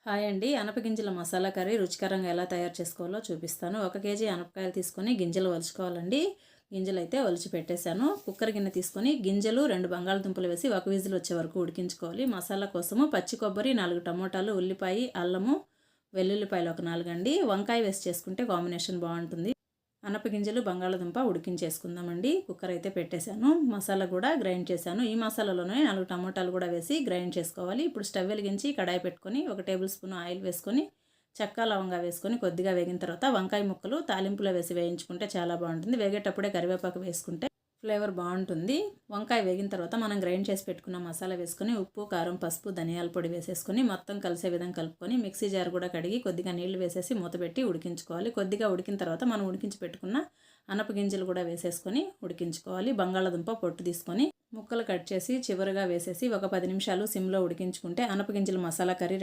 Hi అండి. అనపగింజల masala curry రుచికరంగా ఎలా తయారు చేసుకోవాలో చూపిస్తాను. 1 కేజీ అనపకాయలు తీసుకొని గింజలు ఒలుచుకోవాలండి. గింజలైతే ఒలిచి పెట్టేశాను. కుక్కర్ గిన్నె తీసుకొని గింజలు, 2 బంగాళదుంపలు వేసి ఒక విజిల్ వచ్చే వరకు ఉడికించుకోవాలి. మసాలా కోసము పచ్చి కొబ్బరి, 4 టమోటాలు, ఉల్లిపాయ, అల్లము, వెల్లుల్లిపాయలు ఒక 4 అండి. వంకాయ వేసి చేసుకుంటే కాంబినేషన్ బాగుంటుంది. అనపగింజలు, బంగాళదుంప ఉడికించేసుకుందామండి. కుక్కర్ అయితే పెట్టేశాను. మసాలా కూడా గ్రైండ్ చేశాను. ఈ మసాలాలోనే 4 టమోటాలు కూడా వేసి గ్రైండ్ చేసుకోవాలి. ఇప్పుడు స్టవ్ వెలిగించి కడాయి పెట్టుకొని 1 టేబుల్ స్పూన్ ఆయిల్ వేసుకొని చెక్క, లవంగా వేసుకొని కొద్దిగా వేగిన తర్వాత వంకాయ ముక్కలు తాలింపులో వేసి వేయించుకుంటే చాలా బాగుంటుంది. వేగేటప్పుడే కరివేపాకు వేసుకుంటే ఫ్లేవర్ బాగుంటుంది. వంకాయ వేగిన తర్వాత మనం గ్రైండ్ చేసి పెట్టుకున్న మసాలా వేసుకొని ఉప్పు, కారం, పసుపు, ధనియాల పొడి వేసేసుకొని మొత్తం కలిసే విధంగా కలుపుకొని మిక్సీ జార్ కూడా కడిగి కొద్దిగా నీళ్లు వేసేసి మూత పెట్టి ఉడికించుకోవాలి. కొద్దిగా ఉడికిన తర్వాత మనం ఉడికించి పెట్టుకున్న అనపగింజలు కూడా వేసేసుకొని ఉడికించుకోవాలి. బంగాళదుంప పొట్టు తీసుకొని ముక్కలు కట్ చేసి చివరిగా వేసేసి ఒక 10 నిమిషాలు సిమ్లో ఉడికించుకుంటే అనపగింజల మసాలా కర్రీ